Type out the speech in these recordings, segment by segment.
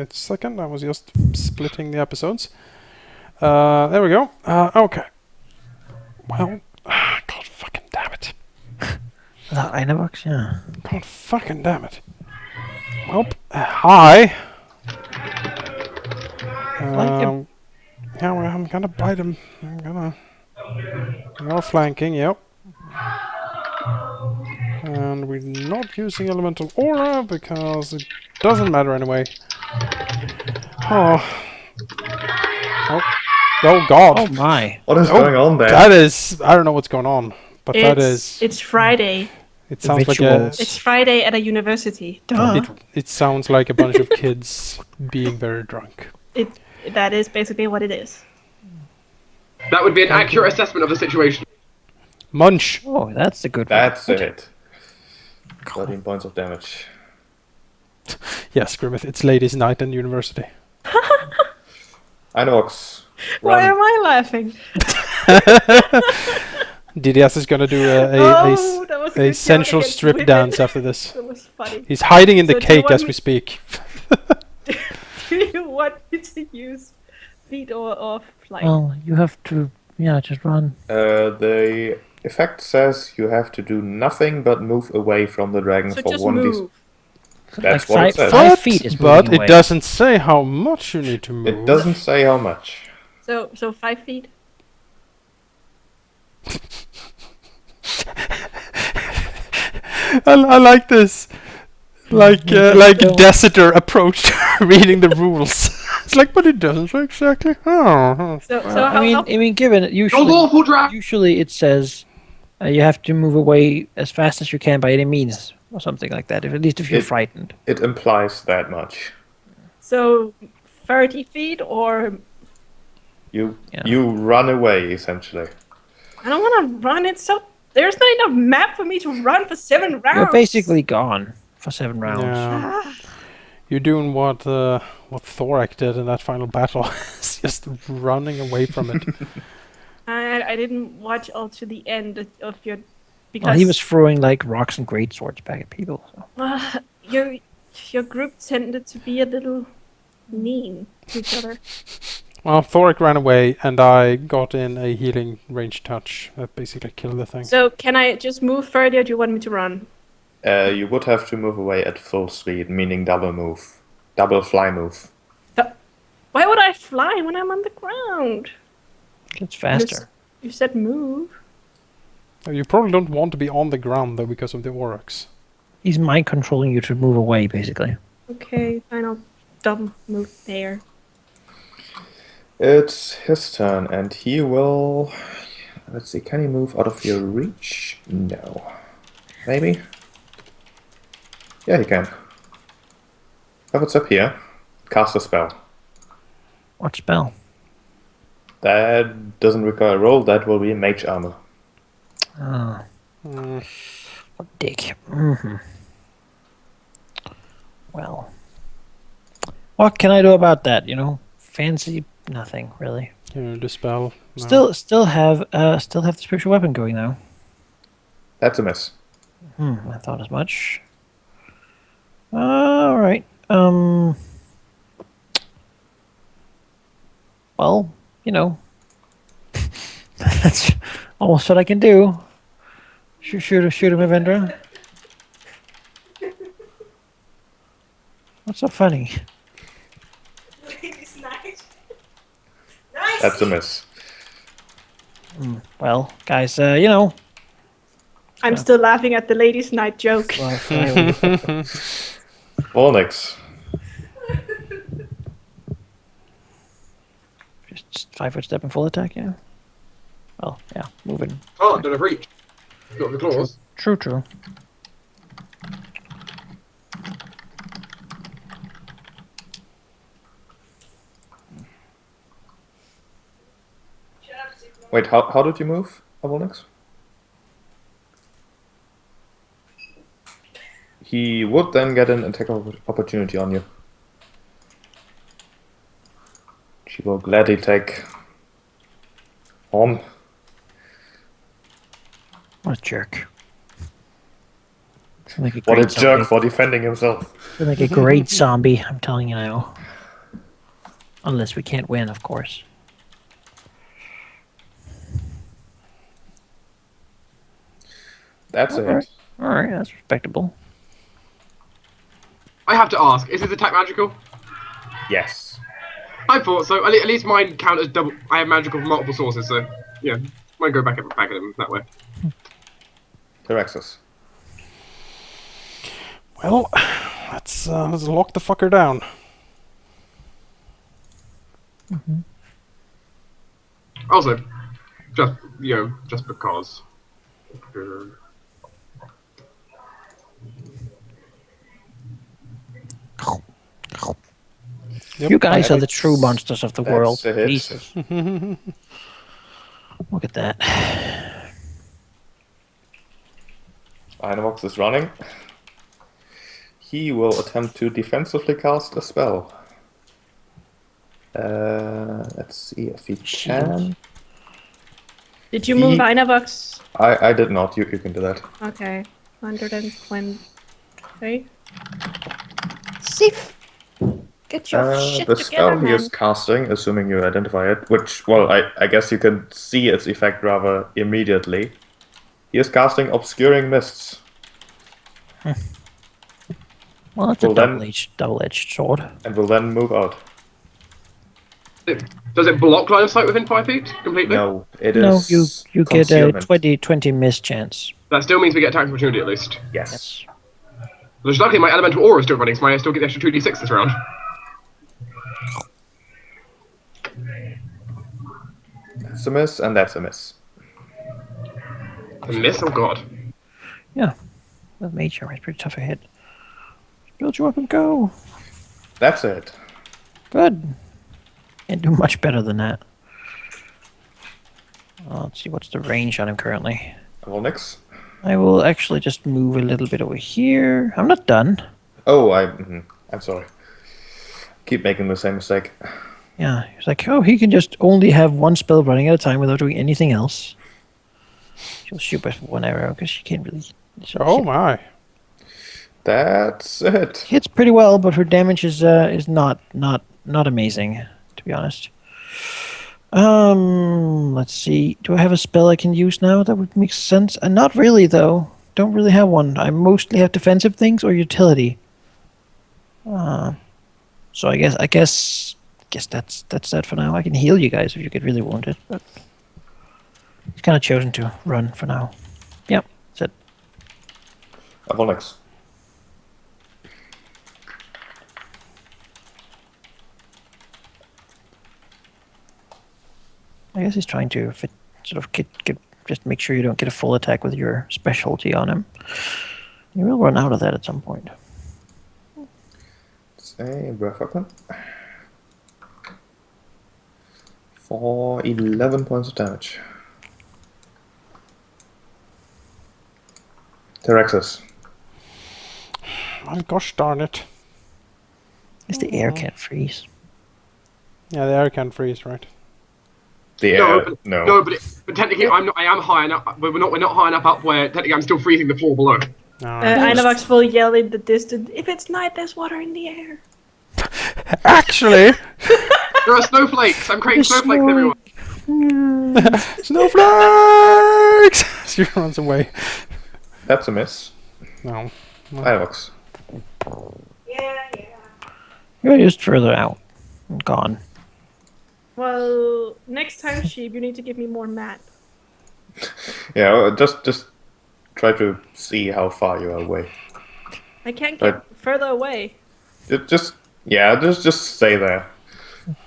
a second, I was just splitting the episodes. There we go. Okay. Well, God fucking damn it. Dat ene box, ja. God fucking damn it. Well, hi. Flank him. Yeah, well, I'm gonna bite him. We are flanking, yep. And we're not using elemental aura because it doesn't matter anyway. Oh. Oh God. Oh my. What is going on there? That is... I don't know what's going on. But that is... It's Friday. It sounds like a... Rituals. It's Friday at a university. Duh. It sounds like a bunch of kids being very drunk. That is basically what it is. That would be an accurate assessment of the situation. Munch! Oh, that's a good one. That's a hit. 13 points of damage. Yes, Grimmeth, it's ladies' night in university. Inox. Why am I laughing? DDS is gonna do that was a good sensual joke against strip women. dance after this. That was funny. He's hiding in the So do you cake want as me- we speak. Do you want me to use feet or flight? Well, you have to, just run. The effect says you have to do nothing but move away from the dragon so for just 1d. move. That's Like what it says. 5 feet is But moving it away. doesn't say how much you need to move. It doesn't say how much. So 5 feet. I like this. Like Dessiter approached reading the rules. It's like, but it doesn't say exactly how. So Well, how, I mean, given it, You're usually lawful dragon. it says you have to move away as fast as you can by any means, or something like that. At least if you're frightened. It implies that much. so 30 feet or You Yeah. run away, essentially. I don't want to run. There's not enough map for me to run for 7 rounds. You're basically gone for 7 rounds. Yeah. You're doing what Thorak did in that final battle. It's just running away from it. I didn't watch all to the end of your because Well, he was throwing like rocks and great swords back at people. So. your group tended to be a little mean to each other. Well, Thorak ran away, and I got in a healing range touch that basically killed the thing. So can I just move further, or do you want me to run? You would have to move away at full speed, meaning double move. Double fly move. Why would I fly when I'm on the ground? It's faster. You said move. You probably don't want to be on the ground, though, because of the Aurochs. He's mind controlling you to move away, basically. Okay, fine, I'll double move there. It's his turn, and he will... Let's see, can he move out of your reach? No. Maybe? Yeah, he can. Oh, what's up here? Cast a spell. What spell? That doesn't require a roll, that will be mage armor. Oh. What dick. Mm-hmm. Well. What can I do about that, Fancy nothing, really. Dispel. No. Still have the spiritual weapon going now. That's a miss. I thought as much. Alright. Well, that's almost what I can do. Shoot him, Avendra. What's so funny? It's nice. That's a miss. Well, guys, I'm still laughing at the ladies' night joke. Onyx. Just 5-foot step and full attack, yeah. Well, yeah, moving. Oh, don't have reach. Got the claws. True. Wait, how did you move, Onyx? He would then get an attack opportunity on you. She will gladly take on. What a jerk. Like a What a great jerk zombie. for defending himself. Like a great zombie, I'm telling you now. Unless we can't win, of course. That's Alright. it. Alright, that's respectable. I have to ask, is his attack magical? Yes. I thought so. At least mine count as double. I have magical from multiple sources, so yeah, might go back at him that way. Terexus. Well, let's lock the fucker down. Also, just because. Yep. You guys are the That's- true monsters of the world. That's a hit. Jesus. Look at that. Dynavox is running. He will attempt to defensively cast a spell. Let's see if he can. Did you move He- Dynavox? I did not. You can do that. Okay. 120. Sif! Get your shit The together, spell he man. is casting, assuming you identify it, which, well, I guess you can see its effect rather immediately. He is casting Obscuring Mists. Well, that's Well, a then- double-edged sword. And will then move out. Does it block line of sight within 5 feet completely? No, it No, is. you get a concealment. 20 miss chance. That still means we get attack opportunity at least. Yes. Yes. Which luckily my elemental aura is still running, so I still get the extra 2d6 this round. That's a miss, and that's a miss. A miss? Oh god. Yeah. With mage armor, it's pretty tough to hit. Build you up and go. That's it. Good. Can't do much better than that. Let's see, what's the range on him currently? Well, next. I will actually just move a little bit over here. I'm not done. Oh, I'm sorry. Keep making the same mistake. Yeah, he's like, oh, he can just only have one spell running at a time without doing anything else. She'll shoot us with one arrow because she can't really. Oh my. That's it. Hits pretty well, but her damage is not amazing, to be honest. Let's see. Do I have a spell I can use now that would make sense? Not really, though. Don't really have one. I mostly have defensive things or utility. So I guess that's that for now. I can heal you guys if you get really wounded, but it's kind of chosen to run for now. Yep, that's it. Well, next. I guess he's trying to just make sure you don't get a full attack with your specialty on him. You will run out of that at some point. Say breath weapon. For 11 points of damage. Terexus. Oh, gosh darn it. Is the air can't freeze? Yeah, the air can freeze, right? The No, air. but, No. no, but technically I am high enough. But we're not high enough up where technically I'm still freezing the floor below. Dynavox will yell in the distance, if it's night, there's water in the air. Actually, There are snowflakes. I'm creating snowflakes everywhere. snowflakes! She runs away. That's a miss. No. Dynavox. You're just further out. Gone. Well, next time, Sheep, you need to give me more map. Yeah, well, just try to see how far you are away. I can't get Right. further away. Just stay there.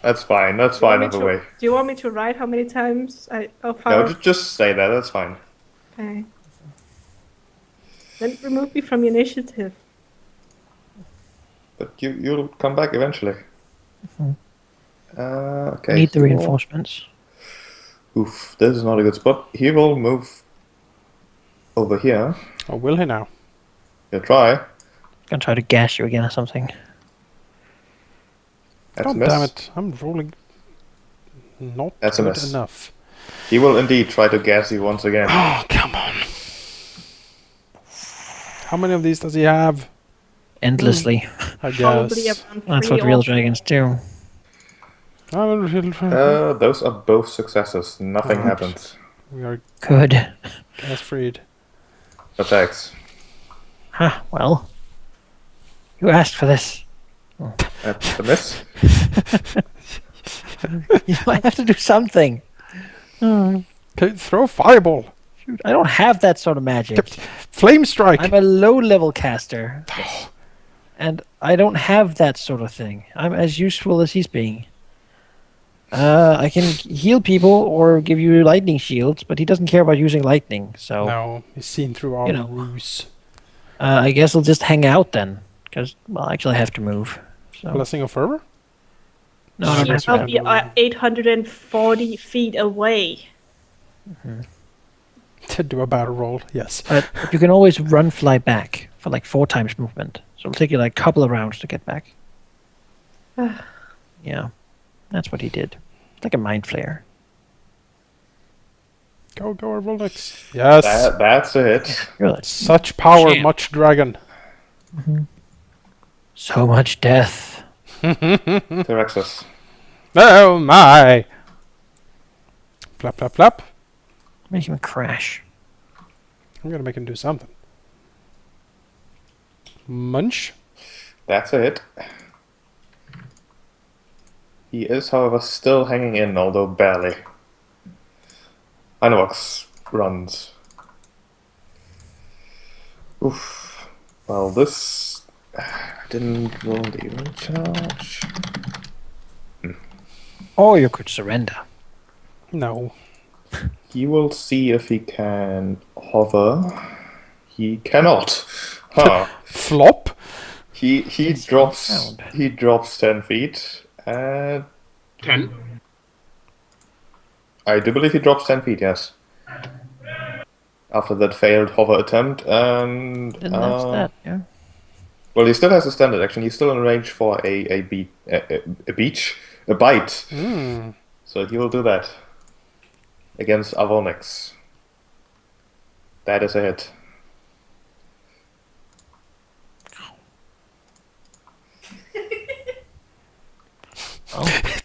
That's fine. That's Do you fine want of me a to- way. Do you want me to write how many times how far? No, just stay there. That's fine. Okay. Then remove me from your initiative. But you'll come back eventually. Okay. Need the he will- reinforcements. Oof, this is not a good spot. He will move over here. Oh, will he now? He'll try. Gonna try to gas you again or something. That's a God miss. damn it. I'm rolling not That's a good miss. enough. He will indeed try to gas you once again. Oh, come on. How many of these does he have? Endlessly. I Probably guess. around That's three what real or- dragons do. Those are both successes. Nothing Alright. happens. We are Good. gas freed. Attacks. Huh, well. You asked for this. That's a miss. I have to do something. Okay, throw a fireball. Shoot, I don't have that sort of magic. Flame strike. I'm a low-level caster. And I don't have that sort of thing. I'm as useful as he's being. I can heal people or give you lightning shields, but he doesn't care about using lightning, so... No, he's seen through our You know. ruse. I guess I'll just hang out then. Because, well, actually I have to move. So. Blessing of Fervor? No, I don't have to I'll have be 840 feet away. To do a battle roll, yes. But you can always run fly back for like 4 times movement. So it'll take you like a couple of rounds to get back. Yeah, that's what he did. It's like a mind flare. Go, roll next. Yes. That's a hit. Really. Such power, Champ. much dragon. So much death. Tyrexus. Oh my! Flap, flap, flap. Make him crash. I'm gonna make him do something. Munch. That's a hit. He is, however, still hanging in, although barely. Inox runs. Oof. Well, this... didn't roll the recharge. Or you could surrender. No. He will see if he can hover. He cannot. Huh. Flop? He drops sound. 10 feet, and 10. I do believe he drops 10 feet, yes. After that failed hover attempt, and Didn't that's that, yeah. well, he still has a standard action. He's still in range for a bite. Hmm. So he will do that against Avonix. That is a hit.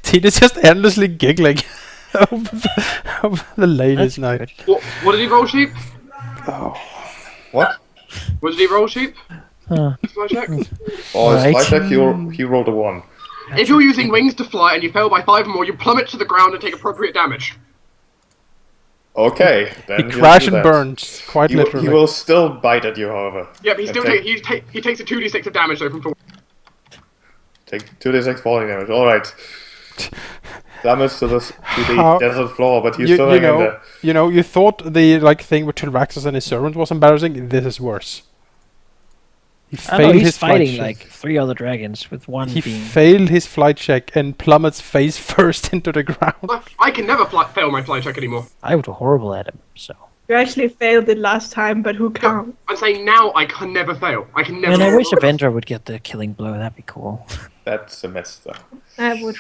Tina's just endlessly giggling over the latest night. Good. What did he roll, sheep? What? What did he roll, sheep? Huh. Fly check. Oh, his Right. flight check, he rolled a 1. If you're using wings to fly and you fail by 5 or more, you plummet to the ground and take appropriate damage. Okay, then He he'll crash do and that. burns, quite He literally. will still bite at you, however. Yep, he And still take- he takes a 2d6 of damage though from 4. Take 2d6 falling damage. Alright. Damage to the How- desert floor, but he's You, still you hanging know, there. you know, you thought the thing with Tilraxis and his servant was embarrassing. This is worse. He I know failed he's his flight fighting check. like 3 other dragons with one He being... failed his flight check and plummets face first into the ground. I can never fail my fly check anymore. I was horrible at him, so... You actually failed it last time, but who can't? I'm saying now I can never fail. I can never. Man, I wish Avenger would get the killing blow, that'd be cool. That's a mess, though. I would.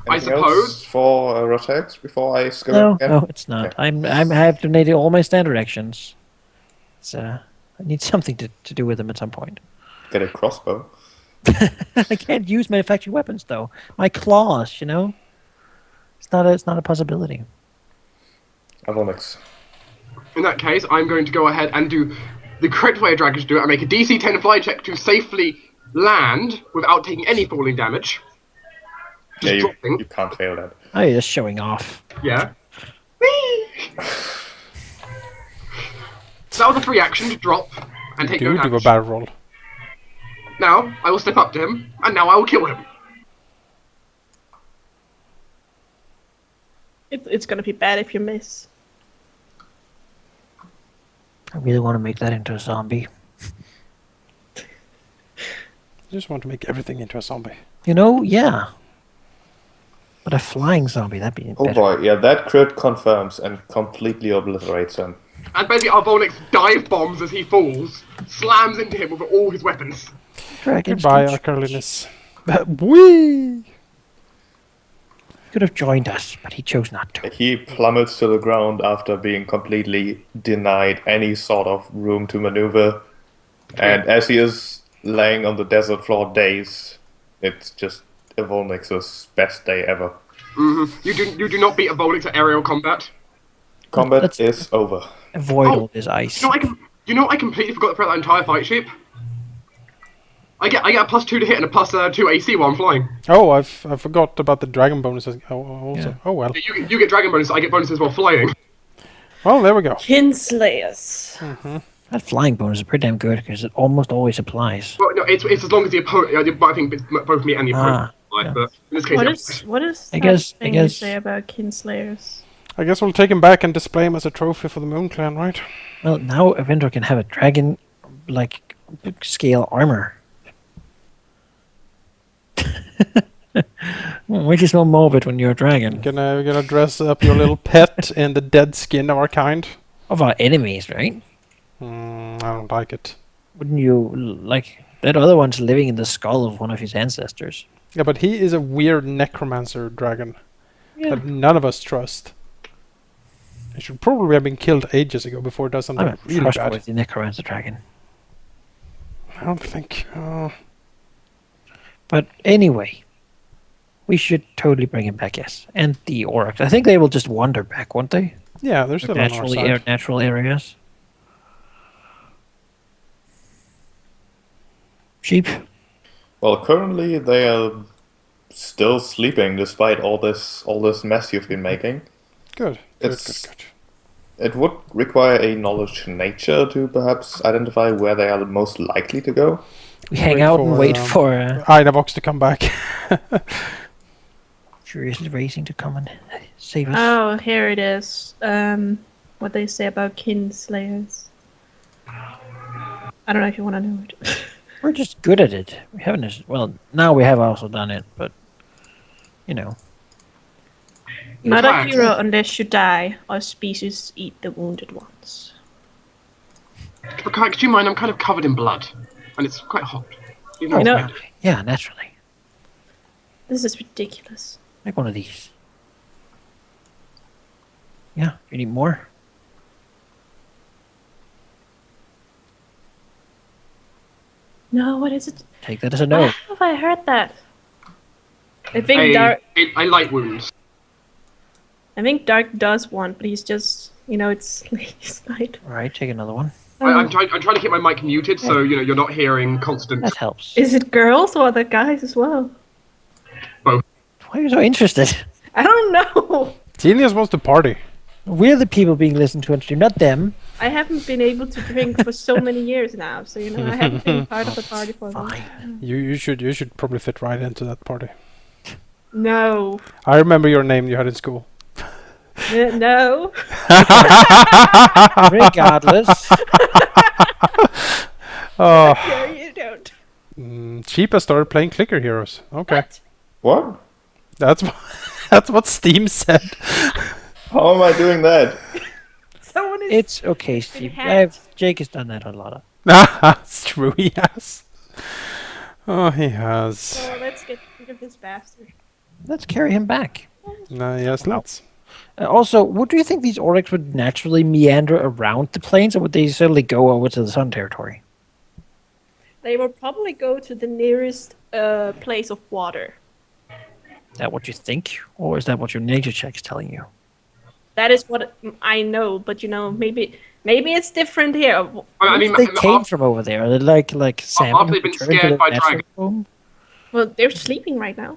I Anything else suppose. for Rotex before I screw No, up again? no, it's not. I have donated all my standard actions. It's, I need something to do with them at some point. Get a crossbow. I can't use manufactured weapons, though. My claws, you know? It's not a possibility. Avonix. In that case, I'm going to go ahead and do the correct way a dragon should do it. I make a DC 10 fly check to safely land without taking any falling damage. Yeah, Just dropping. you can't fail that. Oh, you're just showing off. Yeah. So that was a free action to drop and take no Do a damage. barrel roll. Now, I will step up to him, and now I will kill him. It's gonna be bad if you miss. I really want to make that into a zombie. I just want to make everything into a zombie. You know, yeah. But a flying zombie, that'd be Oh better. boy, yeah, that crit confirms and completely obliterates him. And basically, Arvolix dive bombs as he falls, slams into him with all his weapons. Dragons Goodbye, don't- Arcalinus. Whee! could have joined us, but he chose not to. He plummets to the ground after being completely denied any sort of room to maneuver. And as he is laying on the desert floor dazed, it's just a Volnix's best day ever. You do not beat a Volix at aerial combat. Combat Let's- is over. Avoid Oh, all this ice. I completely forgot to put that entire fight shape. I get a +2 to hit and a +2 AC while I'm flying. Oh, I forgot about the dragon bonuses also. Yeah. Oh well. You get dragon bonus, I get bonuses while flying. Well, there we go. Kinslayers. That flying bonus is pretty damn good because it almost always applies. Well, no, it's as long as the opponent. I think both me and the opponent. Yeah. But in this case, What is I that guess- thing I you guess- say about Kinslayers? I guess we'll take him back and display him as a trophy for the Moon Clan, right? Well, now Avendor can have a dragon, like, scale armor. Which is more morbid when you're a dragon. Gonna dress up your little pet in the dead skin of our kind. Of our enemies, right? I don't like it. Wouldn't you like that other one's living in the skull of one of his ancestors? Yeah, but he is a weird necromancer dragon that none of us trust. He should probably have been killed ages ago before it does something I'm a really bad. trustworthy necromancer dragon. I don't think. But anyway, we should totally bring him back, yes. And the Oryx. I think they will just wander back, won't they? Yeah, they're still on our side. Natural areas. Sheep. Well, currently they are still sleeping despite all this mess you've been making. Good. It's- It would require a knowledge nature to perhaps identify where they are most likely to go. We hang Wait out for, and wait for Idavox to come back. Furiously Racing to come and save us. Oh, here it is. What they say about Kinslayers. I don't know if you want to know it. We're just good at it. We haven't. Well, now we have also done it, but you know. Not a Fact. hero unless you die, or species eat the wounded ones. but could you mind? I'm kind of covered in blood, and it's quite hot. You know, You know- it's bad. Yeah, naturally. This is ridiculous. Make one of these. Yeah, you need more? No, what is it? Take that as a no. Where have I heard that? I think Dark. I light wounds. I think Dark does one, but he's just, it's late night. Alright, take another one. I'm trying to keep my mic muted, so you're not hearing constant. That helps. Is it girls or the guys as well? Why are you so interested? I don't know. Genius wants to party. We're the people being listened to on stream, not them. I haven't been able to drink for so many years now, so I haven't been part of the party for a while. Fine. You should probably fit right into that party. No. I remember your name you had in school. No. Regardless. Oh, No, you don't. Sheep has started playing Clicker Heroes. Okay, What? that's that's what Steam said. How am I doing that? Someone is. It's okay, Steve. hacked. Jake has done that a lot. That's true, he has. Oh, he has. So let's get rid of this bastard. Let's carry him back. Yes, let's. Also, what do you think these Oryx would naturally meander around the plains, or would they suddenly go over to the Sun territory? They will probably go to the nearest place of water. Is that what you think, or is that what your nature check is telling you? That is what I know, but maybe it's different here. I mean, They came from over there. Are they like salmon after who they've been return to scared their by natural dragons. home? Well, they're sleeping right now.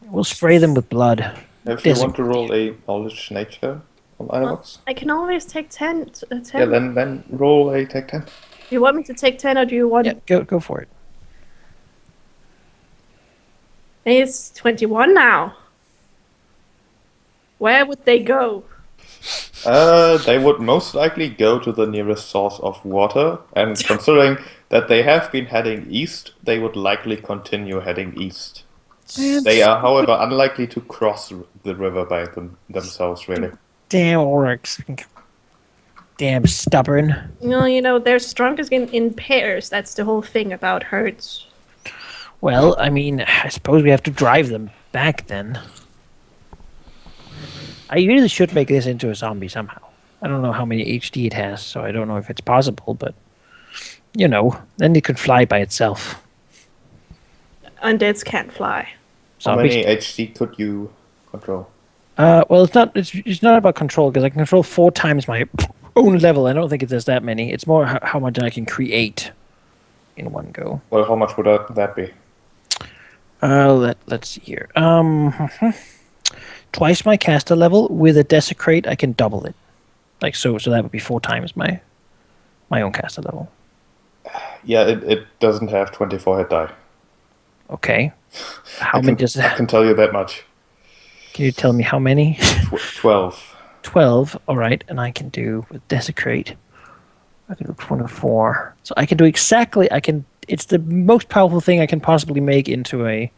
We'll spray them with blood. If you Desert. want to roll a knowledge nature on Inox, I can always take 10. 10. yeah, then roll a tech 10. Do you want me to take 10 or do you want... Yeah, go for it. It's 21 now. Where would they go? They would most likely go to the nearest source of water, and considering that they have been heading east, they would likely continue heading east. They are, however, unlikely to cross the river by themselves, really. Damn Oryx. Damn stubborn. They're strongest in pairs. That's the whole thing about herds. Well, I mean, I suppose we have to drive them back then. I really should make this into a zombie somehow. I don't know how many HD it has, so I don't know if it's possible, but, then it could fly by itself. Undeads can't fly. How many zombies. HD could you control? Well, it's not about control because I can control 4 times my own level. I don't think it does that many. It's more how much I can create in one go. Well, how much would that be? Let's see here. Twice my caster level with a desecrate, I can double it. Like so that would be 4 times my own caster level. Yeah, it doesn't have 24 hit die. Okay. How many does it I have? can tell you that much. Can you tell me how many? 12. 12. All right, and I can do with desecrate. I can do 24. So I can do exactly. It's the most powerful thing I can possibly make into a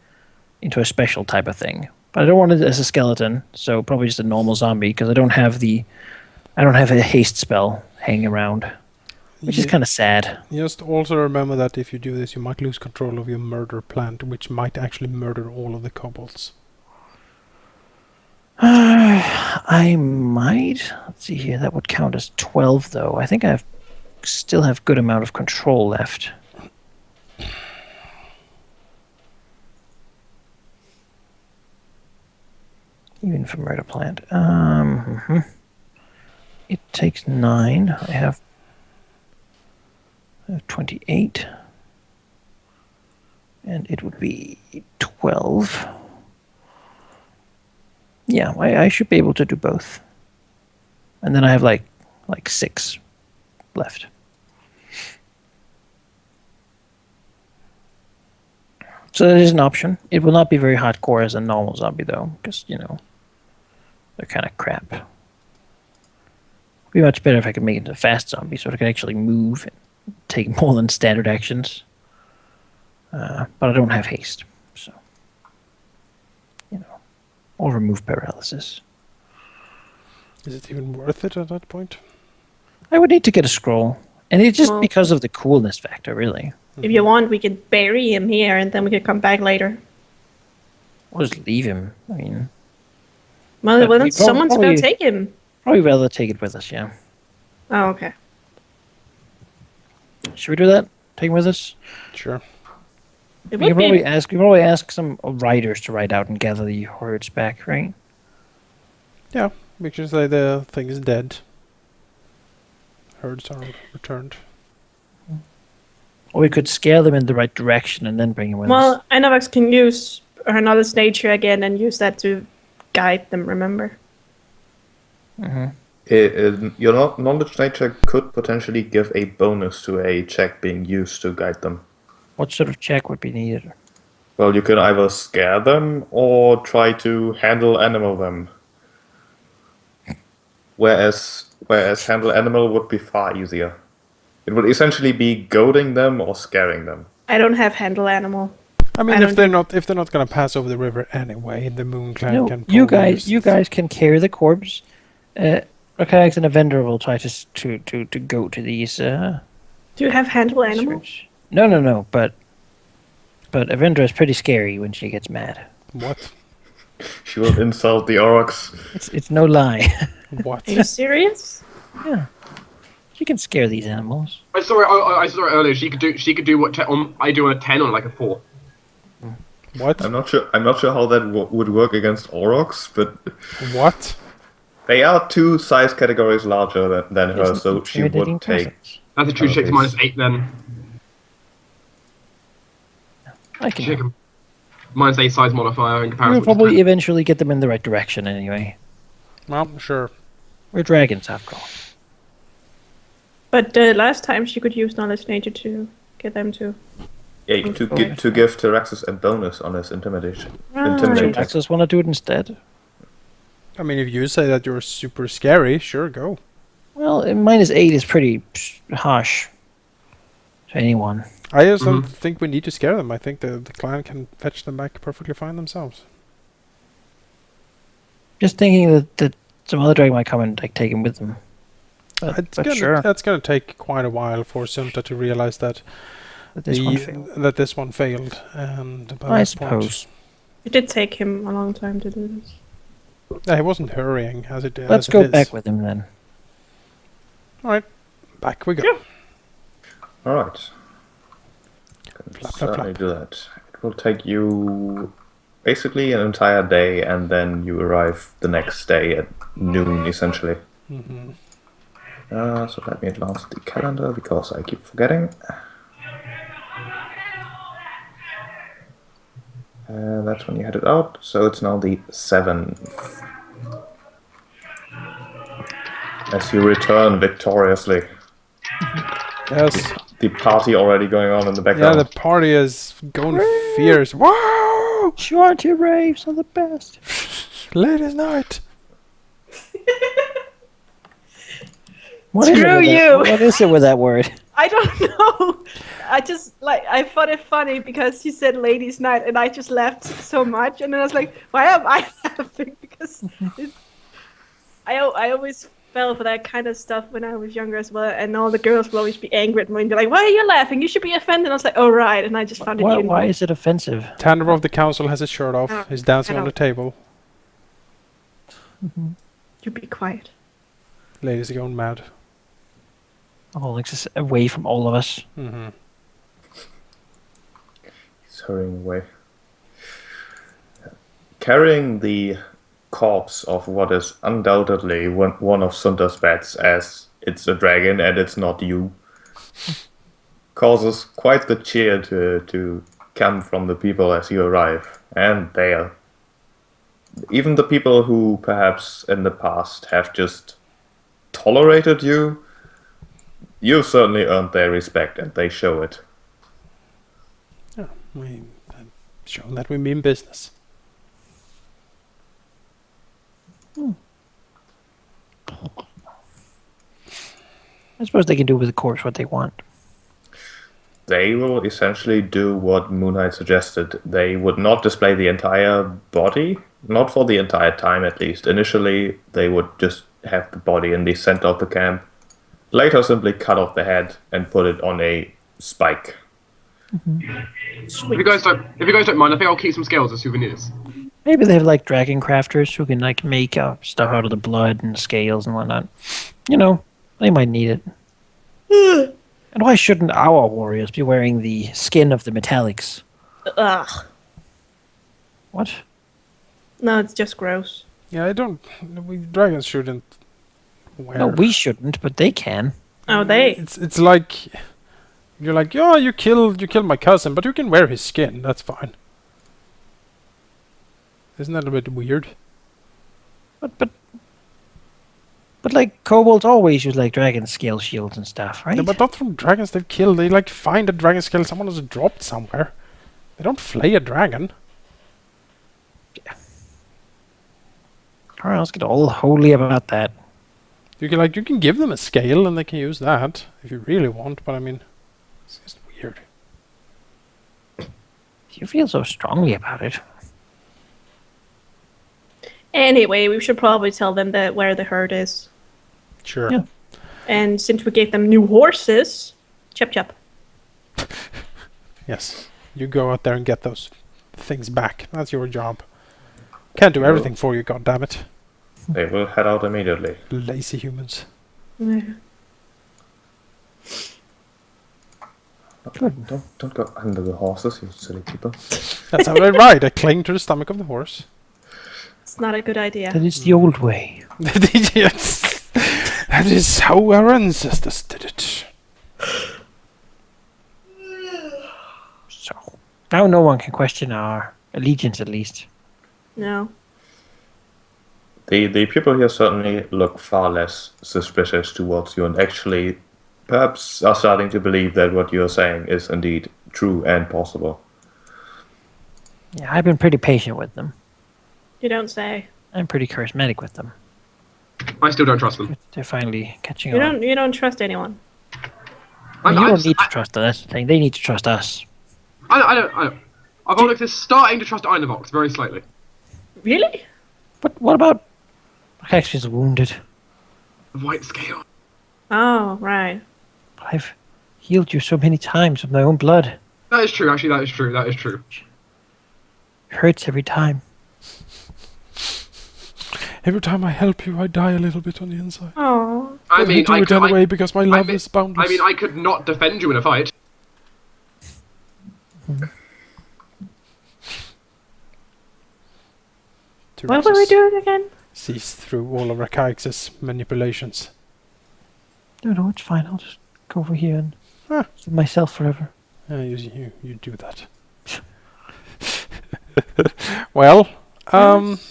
special type of thing. But I don't want it as a skeleton, so probably just a normal zombie because I don't have a haste spell hanging around, which is kind of sad. Just also remember that if you do this, you might lose control of your murder plant, which might actually murder all of the kobolds. I might. Let's see here. That would count as 12, though. I think still have good amount of control left. Even for murder plant. It takes 9. I have 28. And it would be 12. Yeah, I should be able to do both. And then I have like 6 left. So that is an option. It will not be very hardcore as a normal zombie, though, because, they're kind of crap. It'd be much better if I could make it into a fast zombie so I can actually move and take more than standard actions. But I don't have haste, so, or remove paralysis. Is it even worth it at that point? I would need to get a scroll. And it's just Well- because of the coolness factor, really. If you want, we could bury him here and then we could come back later. Or just leave him. I mean, Well, But then we someone's probably- gonna take him. probably rather take it with us, yeah. Oh, okay. Should we do that? Take him with us? Sure. It We can would be. probably ask some riders to ride out and gather the hordes back, right? Yeah, we can say the thing is dead. Herds are returned. Or we could scare them in the right direction and then bring him with us. Well, Inovax can use her knowledge nature again and use that to guide them, remember? Your knowledge nature could potentially give a bonus to a check being used to guide them. What sort of check would be needed? Well, you can either scare them or try to handle animal them. Whereas handle animal would be far easier. It would essentially be goading them or scaring them. I don't have handle animal. I mean, I if they're not going to pass over the river anyway, the Moon Clan No, can. you probably guys can carry the corpse. Rakax and Avender will try to go to these. Do you have handle animal? search. No. But Avendra is pretty scary when she gets mad. What? She will insult the orcs. It's no lie. What? Are you serious? Yeah, she can scare these animals. I saw it earlier. She could do what I do on a 10 on like a 4. What? I'm not sure how that would work against orcs, but What? they are 2 size categories larger than her, Isn't so she intimidating would take. presence. That's a true Oh, check yes. minus 8 then. I Check can. him. Minus 8 size modifier in comparison. We'll with probably 10. eventually get them in the right direction anyway. Well, sure. We're dragons, after all. But last time she could use knowledge nature to get them to. Yeah, to give Tyraxus a bonus on his intimidation. Right. Intimidate check. Axis want to do it instead? I mean, if you say that you're super scary, sure, go. Well, -8 is pretty harsh to anyone. I just don't think we need to scare them. I think the clan can fetch them back perfectly fine themselves. Just thinking that some other dragon might come and take him with them. But sure, That's gonna take quite a while for Sunta to realize that that this one failed. that this one failed, and by I that suppose. It did take him a long time to do this. point, he wasn't hurrying as it. Let's as it go is. back with him then. All right, back we go. Yeah. Alright. Can Flap, flap, certainly flap. do that. It will take you basically an entire day, and then you arrive the next day at noon, essentially. So let me advance the calendar because I keep forgetting. And that's when you headed out, so it's now the 7th. As you return victoriously. Yes. The party already going on in the Yeah, background. the party is going fierce. Whoa! Shorty raves are the best. Ladies' night. What is it Screw with that- you. What is it with that word? I don't know. I just I found it funny because he said ladies' night and I just laughed so much and then I was like, why am I laughing? Because I always fell for that kind of stuff when I was younger as well, and all the girls would always be angry at me and be like, why are you laughing? You should be offended. And I was like, oh right, and I just found it Why is it offensive? Tanner of the council has his shirt off. Oh, He's dancing I on the don't- table. You be quiet. Ladies are going mad. Oh, like just away from all of us. He's hurrying away. Carrying the corpse of what is undoubtedly one of Sunda's pets, as it's a dragon and it's not you, causes quite the cheer to come from the people as you arrive. And they are. Even the people who perhaps in the past have just tolerated you, you've certainly earned their respect and they show it. We show that we mean business. I suppose they can do with the corpse what they want. They will essentially do what Moonlight suggested. They would not display the entire body, not for the entire time at least. Initially, they would just have the body in the center of the camp. Later, simply cut off the head and put it on a spike. If you guys don't mind, I think I'll keep some scales as souvenirs. Maybe they have like dragon crafters who can like make stuff out of the blood and scales and whatnot. You know, they might need it. And why shouldn't our warriors be wearing the skin of the metallics? Ugh. What? No, it's just gross. Yeah, I don't. Dragons shouldn't wear. No, we shouldn't, but they can. Oh, they. It's like you're like, oh, you killed my cousin, but you can wear his skin. That's fine. Isn't that a bit weird? But like kobolds always use like dragon scale shields and stuff, right? Yeah, but not from dragons they've killed. They like find a dragon scale someone has dropped somewhere. They don't flay a dragon. Alright, let's get all holy about that. You can give them a scale and they can use that if you really want. But I mean, it's just weird. You feel so strongly about it. Anyway, we should probably tell them that where the herd is. Sure. Yeah. And since we gave them new horses, chop chop. Yes. You go out there and get those things back. That's your job. Can't do everything for you, goddammit. They will head out immediately. Lazy humans. Don't go under the horses, you silly people. That's how they ride. They cling to the stomach of the horse. It's not a good idea. That is the old way. Yes. That is how our ancestors did it. So now no one can question our allegiance, at least. No. The people here certainly look far less suspicious towards you and actually perhaps are starting to believe that what you're saying is indeed true and possible. Yeah, I've been pretty patient with them. You don't say. I'm pretty charismatic with them. I still don't trust them. They're finally catching You on. don't trust anyone. You don't need to trust them. That's the thing. They need to trust us. I don't. Avox is starting to trust Einavox very slightly. Really? But what about... Hex is wounded. The white scale. Oh, right. I've healed you so many times with my own blood. That is true, actually, that is true, that is true. It hurts every time. Every time I help you, I die a little bit on the inside. Oh. I But mean, do it anyway because my love is boundless. I mean, I could not defend you in a fight. To What were we Rex's. doing again? Sees through all of Rakaix's manipulations. No, it's fine. I'll just go over here and Huh. keep myself forever. You do that. Well,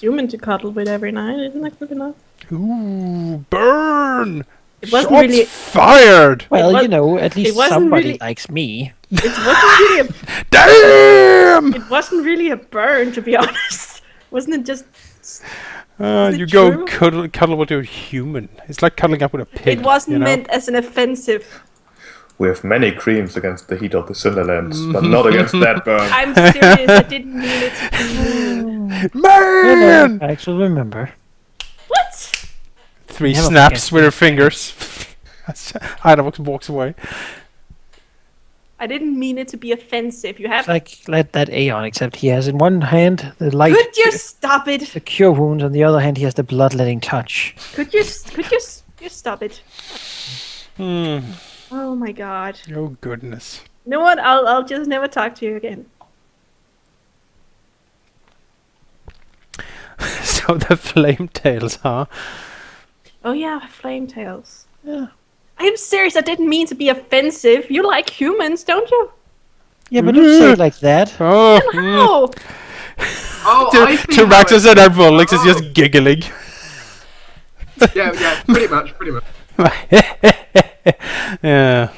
Human to cuddle with every night, isn't that good enough? ooh, burn! It wasn't Shots really. fired! Well, was- you know, at least wasn't somebody really- likes me. It wasn't really a. Damn! It wasn't really a burn, to be honest. Wasn't it just? You it go true? cuddle with a human. It's like cuddling up with a pig. It wasn't you know? meant as an offensive. We have many creams against the heat of the Cinderlands, but not against that burn. I'm serious. I didn't mean it to be mean. Man! I actually remember. What? 3 Never snaps forget. with her fingers. Ida walks away. I didn't mean it to be offensive. You have. It's like let that Aeon, except he has in one hand the light, Could you stop it? the cure wounds, on the other hand he has the bloodletting touch. Could you stop it? Hmm. Oh my god. Oh goodness. You know what? I'll just never talk to you again. So the Flametails, huh? Oh yeah, Flametails. Yeah. I'm serious. I didn't mean to be offensive. You like humans, don't you? Yeah, but don't say it like that. Oh, How? Oh, I see. how Tyraxis it- and Volix is Oh. just giggling. Yeah, pretty much. Yeah.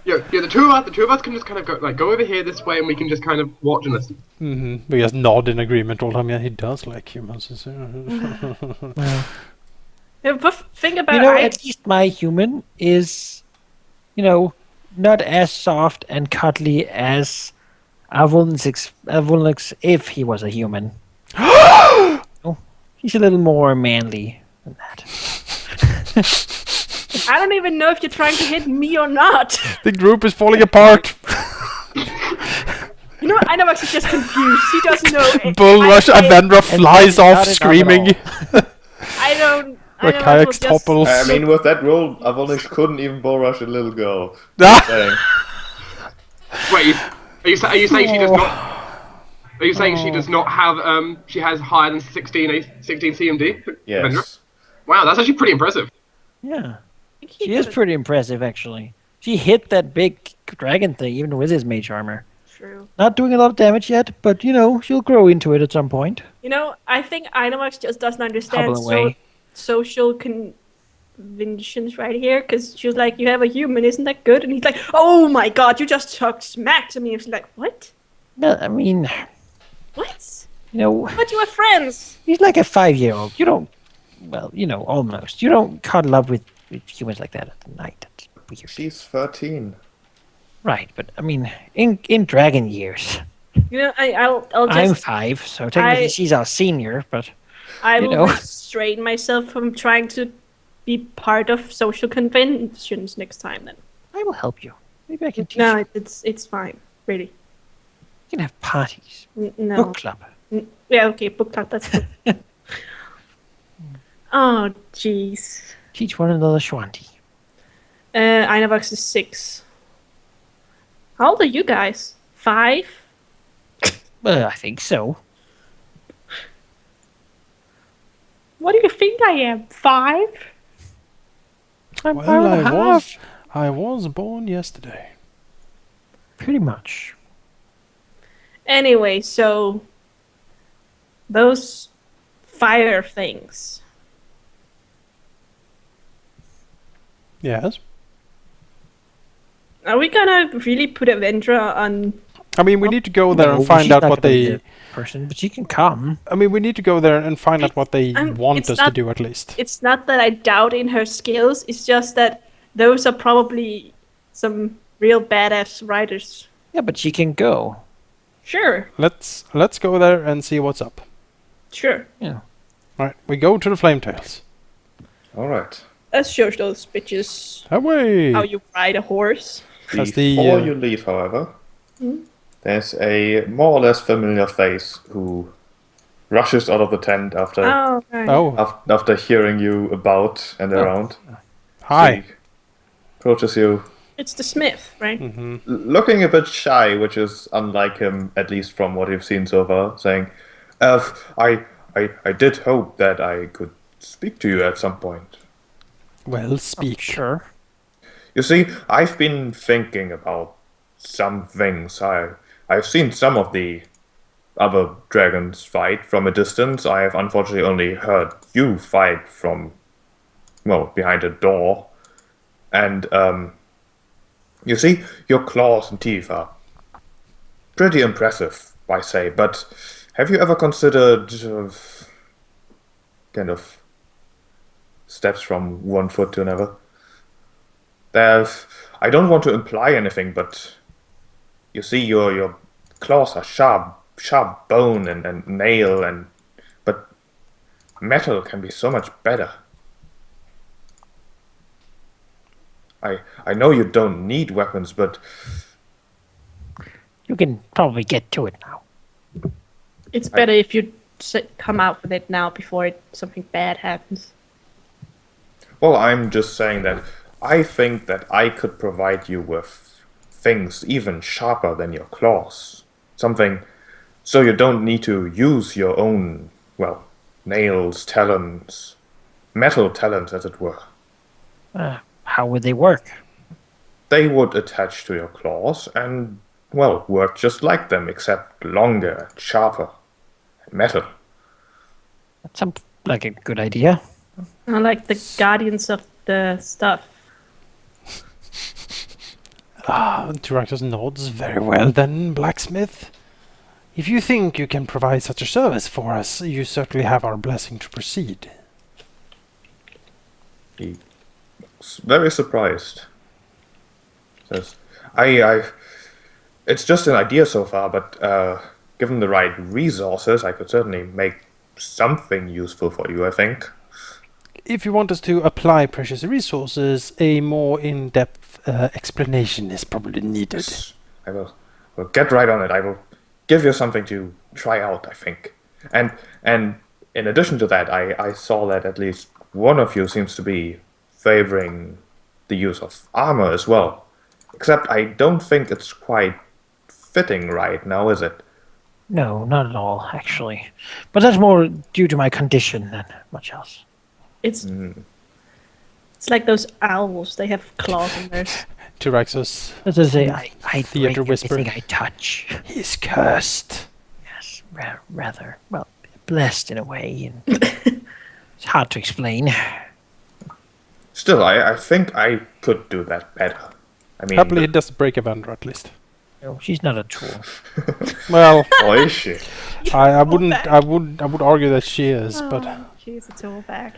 Yeah, the two of us can just kind of go over here this way, and we can just kind of watch and listen. Mm-hmm. We just nod in agreement all the time. Yeah, he does like humans. Well, Yeah, but think about you know, it. at least my human is, you know, not as soft and cuddly as Avulnix if he was a human. Oh, he's a little more manly than that. I don't even know if you're trying to hit me or not. The group is falling apart. You know what? I know actually just confused. He doesn't know. Bull rush. Avendra flies not off enough at screaming. I don't. I know Rakaix it will just- topples. I mean, with that roll, Avonish couldn't even bull rush a little girl. Ah! Saying. Wait, are you saying she does not? Are you saying she does not have she has higher than 16 CMD? Yes. Avendra? Wow, that's actually pretty impressive. Yeah, I think he she is could- pretty impressive, actually. She hit that big dragon thing, even with his mage armor. True. Not doing a lot of damage yet, but, you know, she'll grow into it at some point. You know, I think Inomax just doesn't understand Hobble away. social conventions right here, because she was like, "You have a human, isn't that good?" And he's like, "Oh my god, you just talked smack to me." It's like, "What? No, I mean, What? you know, But you are friends." he's like a 5-year-old. You don't, well, you know, almost. You don't cuddle up with humans like that at the night. That's weird. She's 13. Right, but I mean, in dragon years, You know, I'll I'm just 5, so technically I- she's our senior, but I you will know. restrain myself from trying to be part of social conventions next time. Then I will help you. Maybe I can teach no, you. it's fine. Really, You can have parties, No. book club. Yeah, okay, book club. That's good. Oh, jeez. Teach one another Schwanti. Inovax is 6. How old are you guys? 5? Well, I think so. What do you think I am? 5? I'm Well, 5.5. I was born yesterday. Pretty much. Anyway, so those fire things. Yes. Are we gonna really put Avendra on? I mean, we need to go there No, and find she's out not what gonna be they. the person, but she can come. I mean, we need to go there and find out what they I'm- want it's us to not- do at least. It's not that I doubt in her skills. It's just that those are probably some real badass writers. Yeah, but she can go. Sure, Let's go there and see what's up. sure. Right, we go to the Flametails. Alright. Let's show those bitches Away! how you ride a horse. That's Before the, you leave, however, there's a more or less familiar face who rushes out of the tent after Oh, right. after hearing you about and around. Hi. She approaches you, It's the smith, right? looking a bit shy, which is unlike him, at least from what you've seen so far, saying, I I did hope that I could speak to you at some point. Well, speak. Sure. You see, I've been thinking about some things. I've seen some of the other dragons fight from a distance. I have unfortunately only heard you fight from, well, behind a door. And, you see, your claws and teeth are pretty impressive, I say, but have you ever considered kind of steps from one foot to another? I don't want to imply anything, but you see, your claws are sharp bone and nail, but metal can be so much better. I know you don't need weapons, but You can probably get to it now. It's better if you come out with it now before something bad happens. well, I'm just saying that I think that I could provide you with things even sharper than your claws. Something so you don't need to use your own, well, nails, talons, metal talons, as it were. How would they work? They would attach to your claws and, well, work just like them, except longer and sharper and metal. That sounds like a good idea. I like the guardians of the stuff. Tyrantus nods. Very well then, blacksmith. If you think you can provide such a service for us, you certainly have our blessing to proceed. He looks very surprised. Says, it's just an idea so far, but given the right resources, I could certainly make something useful for you, I think. If you want us to apply precious resources, a more in-depth explanation is probably needed. Yes, I will get right on it. I will give you something to try out, I think. And in addition to that, I saw that at least one of you seems to be favoring the use of armor as well. Except I don't think it's quite fitting right now, is it? No, not at all, actually. But that's more due to my condition than much else. It's like those owls. They have claws in theirs. Tyrantus, As I say, I Theater break whisper. everything I touch. he's cursed. Yes, rather. Well, blessed in a way. And it's hard to explain. Still, I think I could do that better. I mean, Happily, he does break a vendor at least. No, she's not a tool. Well, oh, is she? I would argue that she is, but She's a tool bag.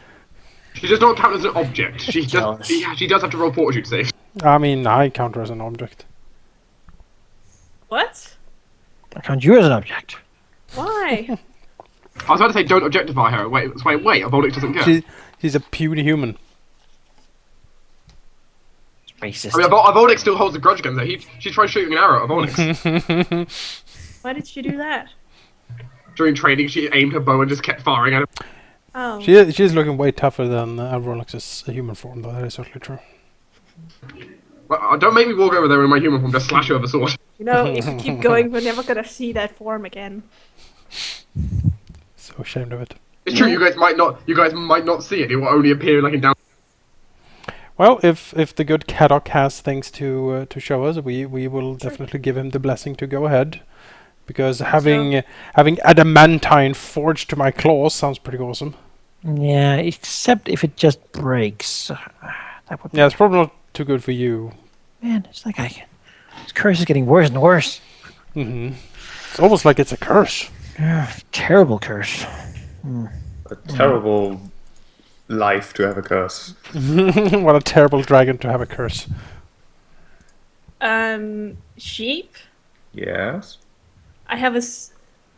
She does not count as an object. She Jealous. does have to roll fortitude save. I mean, I count her as an object. What? I count you as an object. Why? I was about to say don't objectify her. Wait, a Volix doesn't care. She's a puny human. It's racist. I mean, a Volix still holds a grudge against her. She tried shooting an arrow at a Volix. Why did she do that? During training, she aimed her bow and just kept firing at him. Oh. She's looking way tougher than Avronix's human form, though. That is certainly true. Well, don't make me walk over there in my human form. Just slash her with a sword. You know, if we keep going, we're never gonna see that form again. So ashamed of it. It's true. You guys might not see it. It will only appear like in down. Well, if the good Kadok has things to show us, we will definitely give him the blessing to go ahead. Because having adamantine forged to my claws sounds pretty awesome. Yeah, except if it just breaks. That would be... Yeah, it's probably not too good for you. Man, it's like this curse is getting worse and worse. It's almost like it's a curse. Terrible curse. A terrible life to have a curse. What a terrible dragon to have a curse. Sheep? Yes. I have a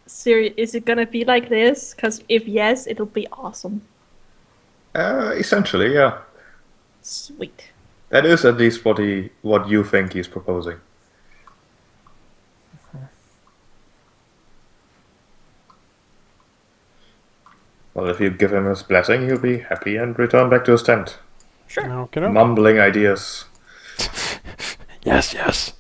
series. Is it gonna be like this? Because if yes, it'll be awesome. Essentially, yeah. Sweet. That is at least what you think he's proposing. Well, if you give him his blessing, he'll be happy and return back to his tent. Sure. Okay. Mumbling ideas. Yes.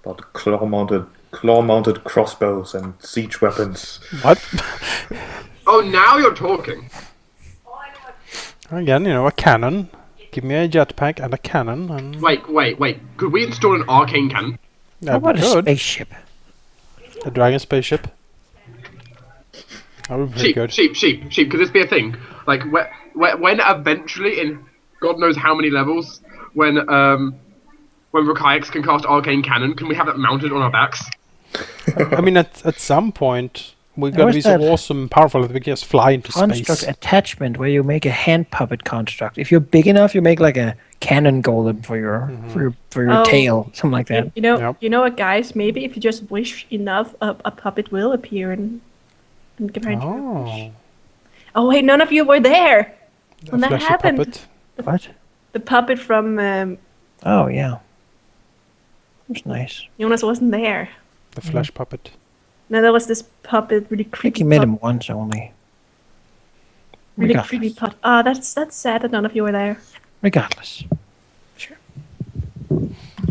About claw-mounted claw-mounted crossbows and siege weapons. What? Oh, now you're talking. Again, a cannon. Give me a jetpack and a cannon, and Wait. Could we install an arcane cannon? How we about a could. spaceship? A dragon spaceship. That would be pretty Sheep. good. Could this be a thing? Like, when eventually, in God knows how many levels, when Rakaiaks can cast arcane cannon, can we have that mounted on our backs? I mean, at some point, we're There gonna was be so that awesome and powerful that we can just fly into Construct space. attachment where you make a hand puppet construct. If you're big enough, you make like a cannon golem for your Oh. tail, something like that. Yep. You know what, guys? Maybe if you just wish enough, a puppet will appear and give her. Oh, Oh wait, none of you were there a when that fleshy happened. puppet. What? The puppet from Oh yeah, that's nice. Jonas wasn't there. The flesh puppet. No, there was this puppet, really I think creepy. you met him once only. Really Regardless. creepy puppet. Ah, that's sad that none of you were there. Regardless. Sure.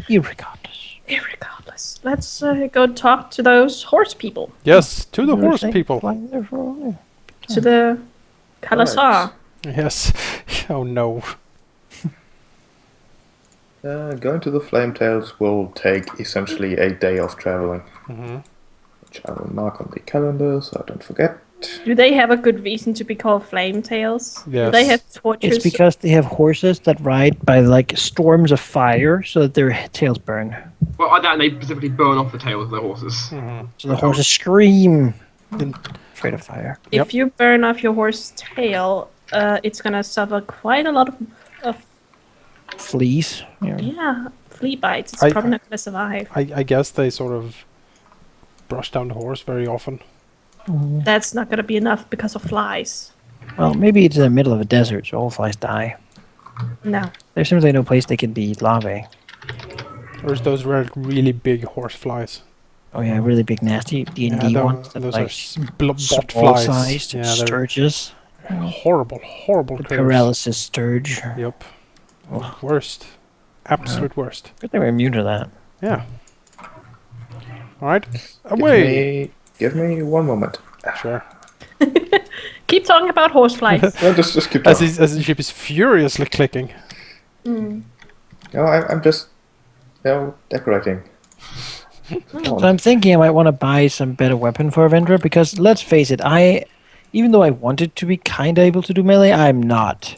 Irregardless. Regardless, let's go talk to those horse people. Yes, to the You were horse saying people. flying there for a while. To the Kalasar. Yes. Oh no. Going to the Flametails will take essentially a day of traveling, Hmm. which I will mark on the calendar so I don't forget. Do they have a good reason to be called Flametails? Do Yes. they have torches? It's because they have horses that ride by like storms of fire so that their tails burn. Well, I doubt they specifically burn off the tails of their horses. So the horses scream. Then- Afraid of fire. If you burn off your horse's tail, it's gonna suffer quite a lot of Fleas. Yeah. flea bites. It's I- probably not gonna survive. I guess they sort of brush down the horse very often. That's not gonna be enough because of flies. Well, maybe it's in the middle of a desert, so all flies die. No. There's simply no place they can be larvae. Or those really big horse flies. Oh yeah, really big, nasty D&D Yeah, ones that those like are bot small flies. sized Yeah, they're sturges. horrible The critters. paralysis sturge. Yep. Ugh. Worst. Absolute worst. Good thing we're immune to that. Yeah. Alright. Away! Give me one moment. Sure. Keep talking about horseflies. No, just keep As, talking. as the ship is furiously clicking. No, I'm just, decorating. So I'm thinking I might want to buy some better weapon for Avendra because let's face it, even though I wanted to be kind of able to do melee, I'm not.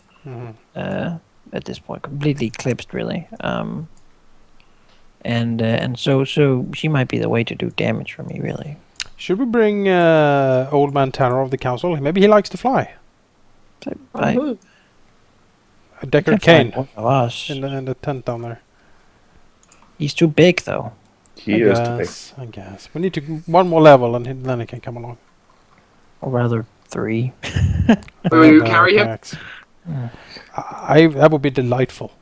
At this point, completely eclipsed, really. And so she might be the way to do damage for me, really. Should we bring Old Man Tanner of the council? Maybe he likes to fly. Ooh. A Deckard Can't find Cain one of us. in the tent down there. He's too big, though. He is too big. I guess. We need to one more level and then he can come along. Or rather, 3. Will you carry him? Thanks. That would be delightful.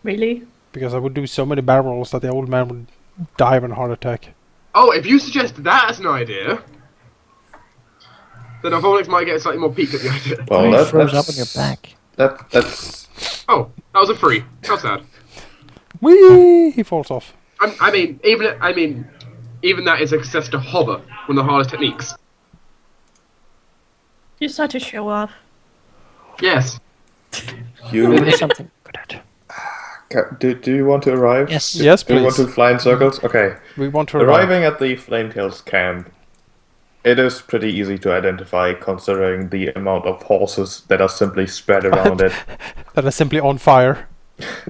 Really? Because I would do so many barrel rolls that the old man would die of a heart attack. Oh, if you suggest that as an idea, then Avolix might get slightly more peaked at the idea. Well, He throws up on your back. That's Oh, that was a free. How sad. Whee! He falls off. I mean, even that is access to hover, one of the hardest techniques. You're such a show off. Yes. you. There's something good at. Do you want to arrive? Yes. Yes, Do you want please. to fly in circles? Okay. We want to arrive. Arriving at the Flametails camp, it is pretty easy to identify considering the amount of horses that are simply spread around it. That is simply on fire.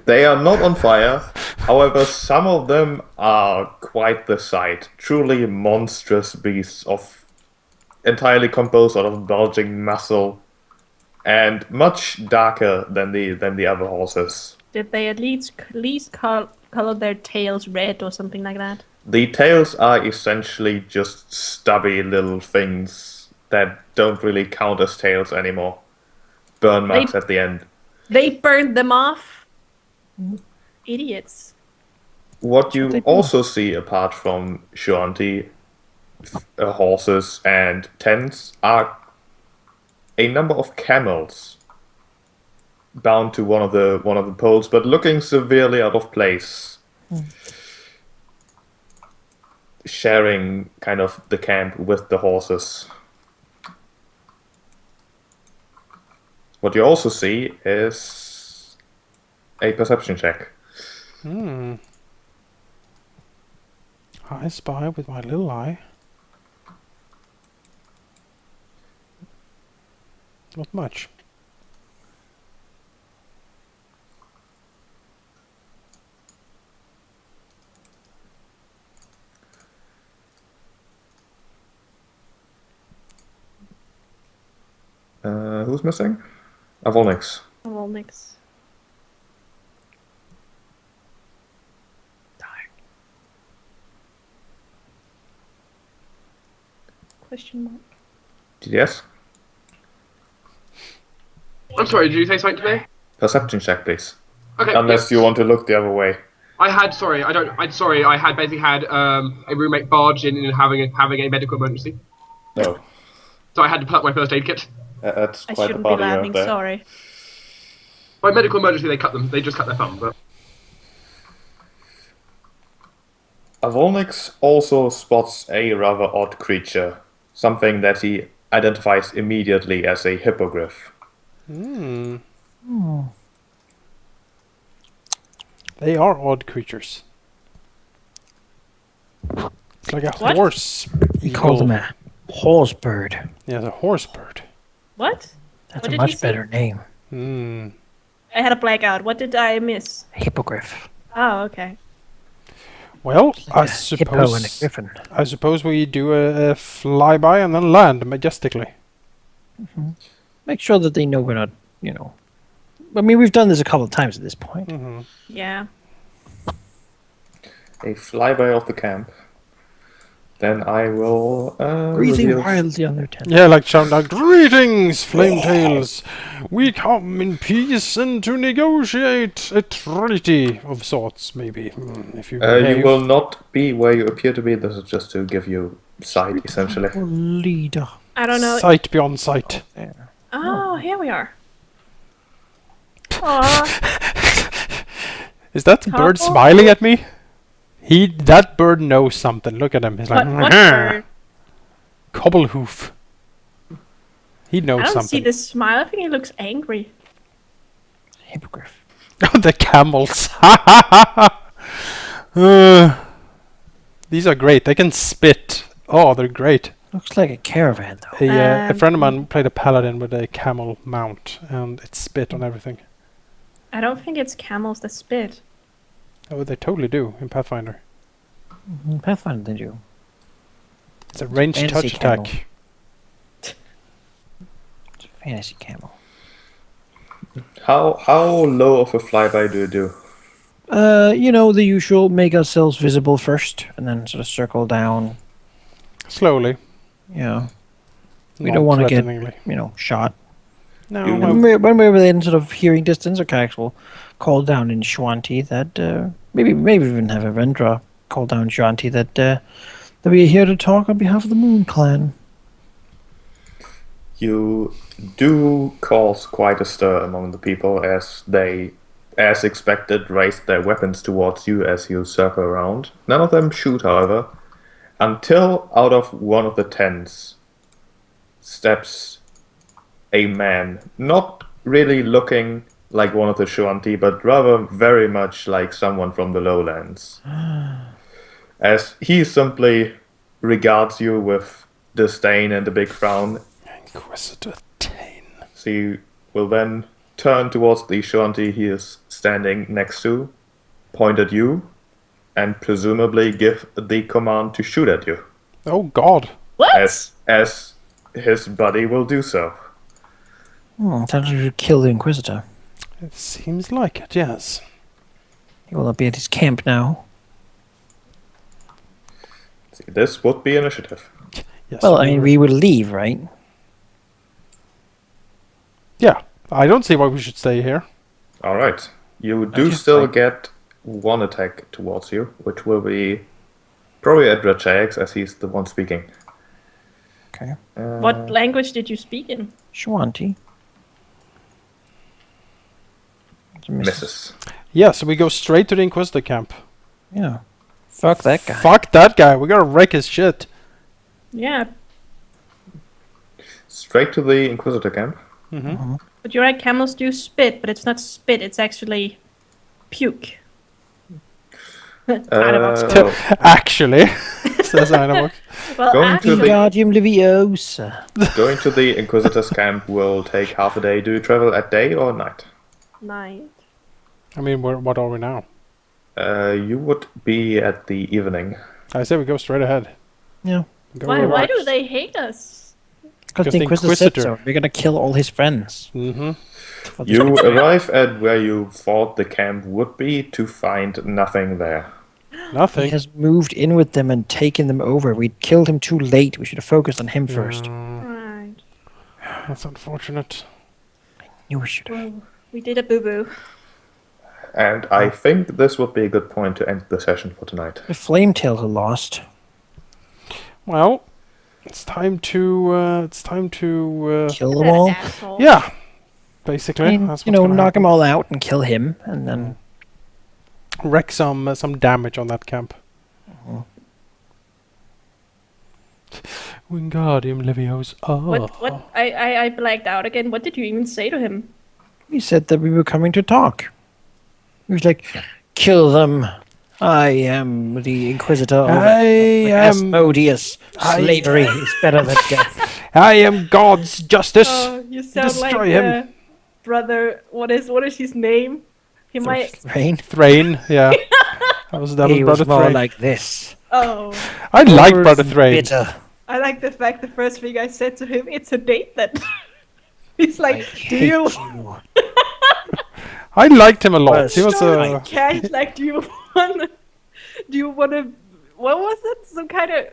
They are not on fire, however, some of them are quite the sight. Truly monstrous beasts entirely composed out of bulging muscle and much darker than the other horses. Did they at least color their tails red or something like that? The tails are essentially just stubby little things that don't really count as tails anymore. Burn marks at the end. They burned them off. Idiots. What you they do. also see apart from Shuanti, horses and tents are a number of camels bound to one of the poles, but looking severely out of place. sharing kind of the camp with the horses. What you also see is a perception check. I spy with my little eye. Not much. Who's missing? Avolnix. Well, nix. Question mark. GDS? I'm sorry, did you say something to me? Perception check, please. Okay. Unless you want to look the other way. I had basically had a roommate barge in and having a medical emergency. No. So I had to pull up my first aid kit. That's I quite a shouldn't be party laughing, out there. sorry. By medical emergency, they just cut their thumb. But Avolnix also spots a rather odd creature. Something that he identifies immediately as a hippogriff. They are odd creatures. It's like a What? horse. We call them a horse bird. Yeah, the horse bird. What? That's What a did much he say? better name. I had a blackout. What did I miss? Hippogriff. Oh, okay. Well, I Like a hippo and a suppose. griffin. I suppose we do a flyby and then land majestically. Make sure that they know we're not, you know. I mean, we've done this a couple of times at this point. Yeah. A flyby of the camp. Then I will Breathing reveal- wildly on their tent. Yeah, like shout out, "Greetings, Flametails! We come in peace and to negotiate a treaty of sorts, maybe, if you You behave." will not be where you appear to be. This is just to give you sight, essentially. Or leader. I don't know. Sight beyond sight. There. Oh, here we are. Aw. Is that bird Couple? smiling at me? That bird knows something. Look at him. He's like, What bird? Cobblehoof. He knows I don't something. see this smile. I think he looks angry. Hippogriff. Oh, the camels. These are great. They can spit. Oh, they're great. Looks like a caravan, though. A friend of mine played a paladin with a camel mount, and it spit on everything. I don't think it's camels that spit. Oh, they totally do in Pathfinder. Pathfinder, did you? It's a ranged Fantasy touch camel. attack. It's a fantasy camel. How low of a flyby do you do? You know, the usual, make ourselves visible first, and then sort of circle down. Slowly. Yeah. We don't want to get, non-threateningly. you know, shot. No, You- well, When we're within sort of hearing distance, Arcax will call down in Shwanti that, maybe even have Avendra call down in Shwanti that we are here to talk on behalf of the Moon Clan. You do cause quite a stir among the people as they, as expected, raise their weapons towards you as you circle around. None of them shoot, however, until out of one of the tents steps a man, not really looking like one of the Shuanti, but rather very much like someone from the lowlands. As he simply regards you with disdain and a big frown. Inquisitor Tane. So you will then turn towards the Shuanti he is standing next to, point at you, and presumably give the command to shoot at you, Oh God. What? as his buddy will do so. Sounds like we should kill the Inquisitor. It seems like it, yes. He will not be at his camp now. See, this would be initiative. Yes. Well, I mean, we will leave, right? Yeah. I don't see why we should stay here. Alright. You do just still like- get one attack towards you, which will be probably at Rachax, as he's the one speaking. Okay. What language did you speak in? Shwanti. It's a Misses. Yeah, so we go straight to the Inquisitor camp. Yeah. Fuck that guy. Fuck that guy. We gotta wreck his shit. Yeah, Straight to the Inquisitor camp. but you're right. Camels do spit, but it's not spit. It's actually puke. Well, Actually, says Einarbox. Well, Going to the- Wingardium Leviosa. going to the Inquisitor's camp will take half a day. Do you travel at day or night? night. I mean, what are we now? You would be at the evening. I say we go straight ahead. Yeah. Go Why do they hate us? Because the Inquisitor said so. We're gonna kill all his friends. Mm-hmm. You arrive at where you thought the camp would be to find nothing there. He Nothing. has moved in with them and taken them over. We killed him too late. We should have focused on him first. Right. That's unfortunate. You should have. Well, we did a boo boo. And I think this would be a good point to end the session for tonight. The Flametails are lost. Well, it's time to Kill them all. Asshole. yeah. Basically, I mean, that's you what's know, gonna knock happen. them all out and kill him, and then Wreck some damage on that camp. Wingardium Leviosa. Oh. What? I blacked out again. What did you even say to him? we said that we were coming to talk. He was like, "Kill them. I am the Inquisitor of I am. Asmodeus. Slavery is better than death." I am God's justice. Oh, you sound Destroy like him. brother. What is his name? He might. Rain. Thrain. Yeah. that was He Brother was more Thrain. like this. Oh, I like Yours Brother Thrain. Bitter. I like the fact the first thing I said to him, "It's a date." Then he's I like, "Do hate you?" you. I liked him a lot. Well, He was No, a. Cash, like, do you want to? What was it? Some kind of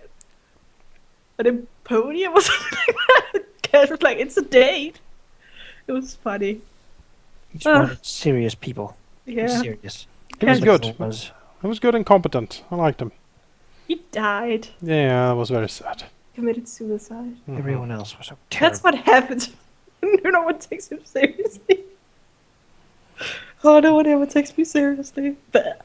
an podium or something like that. Cash was like, "It's a date." It was funny. He just wanted serious people. Yeah, Serious. He was Cash good. Was. He was good and competent. I liked him. He died. Yeah, that was very sad. Committed suicide. Everyone else was so terrible. That's what happens when no one takes him seriously. Oh, no one ever takes me seriously. But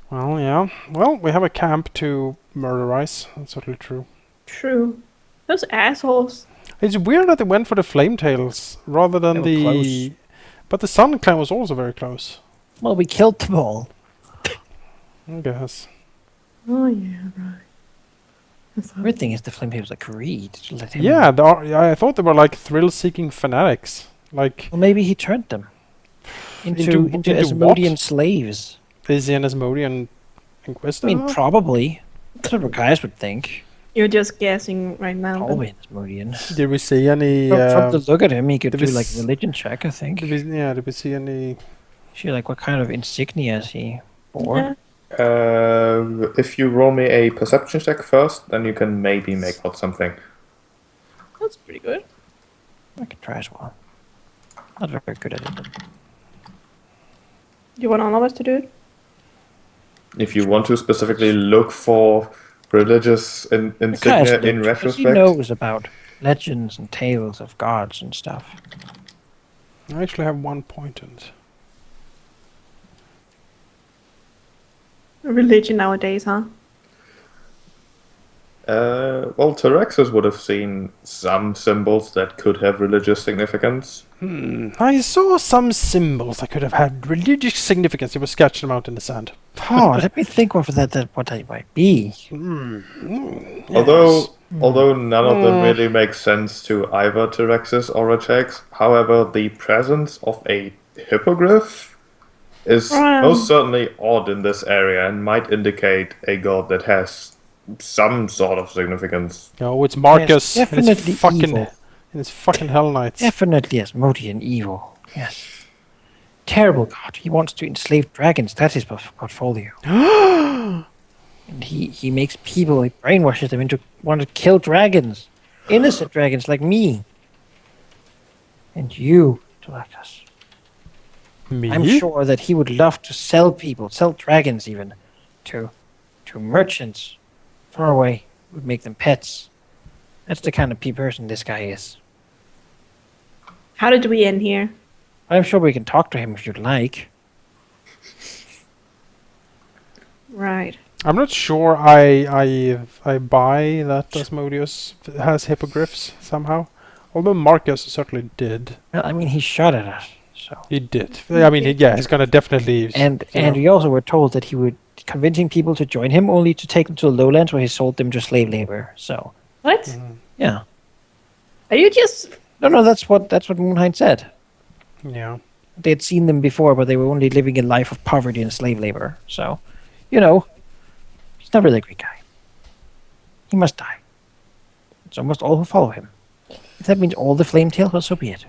Well, yeah. Well, we have a camp to murderize. That's totally true. true. Those assholes. It's weird that they went for the Flametails rather than They were the. close. But the Sun Clan was also very close. Well, we killed them all. I guess. Oh yeah, right. That's Weird thing is the Flametails agreed to let him. Yeah, I thought they were like thrill-seeking fanatics. Like, Well, maybe he turned them into Into Asmodean what? slaves. is he an Asmodean Inquisitor? I mean, probably. That's what guys would think. You're just guessing right now. but- Probably an Asmodean. Did we see any? From the look at him, he could did do we like s- religion check, I think. Did we see any? See, like, what kind of insignia is he bore? Yeah. If you roll me a perception check first, then you can maybe make out something. That's pretty good. I could try as well. Not very good at it. But You want all of us to do it? If you want to specifically look for religious insignia in He retrospect, knows about legends and tales of gods and stuff. I actually have 1 point in it. Religion nowadays, huh? well, Tyrexus would have seen some symbols that could have religious significance. I saw some symbols that could have had religious significance. He was sketching them out in the sand. Oh, let me think what that might be. Although none of them really make sense to either Tyrexus or Rechex. However, the presence of a hippogriff is most certainly odd in this area and might indicate a god that has some sort of significance. Oh, it's Marcus. Yes, and his definitely fucking, evil. and his fucking Hell Knights. Definitely Asmodean evil. Yes. Terrible god. He wants to enslave dragons. That's his portfolio. And he makes people, he brainwashes them into want to kill dragons. Innocent dragons like me. And you, Tyrexus. Me? I'm sure that he would love to sell people, sell dragons even, to merchants far away. Would make them pets. That's the kind of person this guy is. How did we end here? I'm sure we can talk to him if you'd like. Right. I'm not sure I buy that Asmodeus has hippogriffs somehow. Although Marcus certainly did. Well, I mean, he shot at us, so. He did. I mean, he's gonna definitely. And you know. we also were told that he would convincing people to join him, only to take them to the lowlands where he sold them to slave labor. So What? yeah, Are you just? no, that's what Moonhide said. Yeah. They had seen them before, but they were only living a life of poverty and slave labor. So, you know, he's not really a great guy. He must die. So must all who follow him. If that means all the Flametails, well, so be it.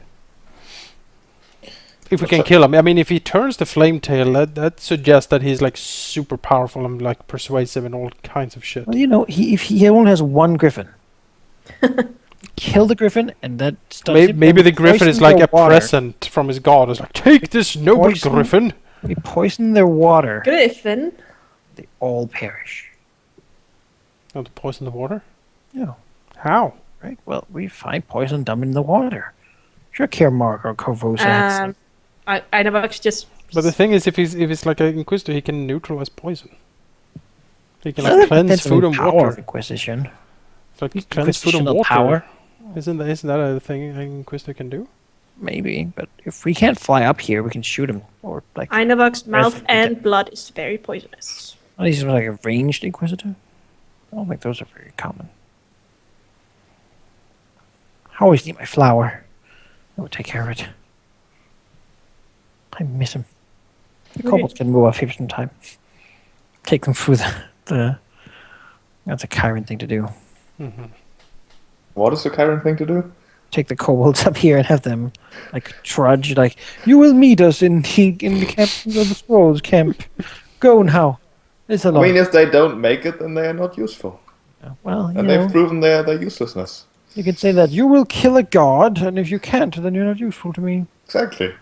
If we can kill him, I mean, if he turns the Flametail, that suggests that he's like super powerful and like persuasive and all kinds of shit. Well, you know, if he only has one griffin, kill the griffin, and that stops him Maybe from the griffin is like poisoning a their water. present from his god. It's like, take this noble Poison. griffin. We poison their water. Griffin. They all perish. Oh, to poison the water? Yeah. How? Right. Well, we find poison dump in the water. Sure, Kermark or Corvosa. I never actually just. But the thing is, if he's like an Inquisitor, he can neutralize poison. He can Well, like that cleanse depends on food the and power of water. Inquisition. It's like cleanse food and Inquisitional water. power. Isn't that a thing an Inquisitor can do? Maybe, but if we can't fly up here, we can shoot him. Or like, Einavok's mouth Breath- and blood is very poisonous. at least like a ranged Inquisitor. I don't think those are very common. I always need my flower. I will take care of it. I miss him. The Okay. kobolds can move up here sometime. Take them through the. That's a Chiron thing to do. What is the current thing to do? Take the kobolds up here and have them like trudge. Like, you will meet us in the camp of the scrolls camp. Go now. It's a I lot. mean, if they don't make it, then they are not useful. Well, you And know, they've proven their uselessness. you can say that you will kill a god, and if you can't, then you're not useful to me. Exactly.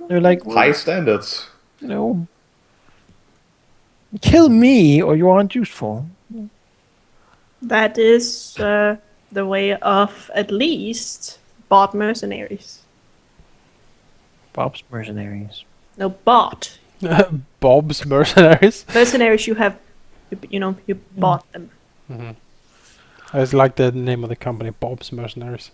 They're like, well, High standards. you know, kill me or you aren't useful. That is the way of at least bot mercenaries. Bob's mercenaries. No, bot. Bob's mercenaries. Mercenaries you have, you bought them. I just like the name of the company, Bob's Mercenaries.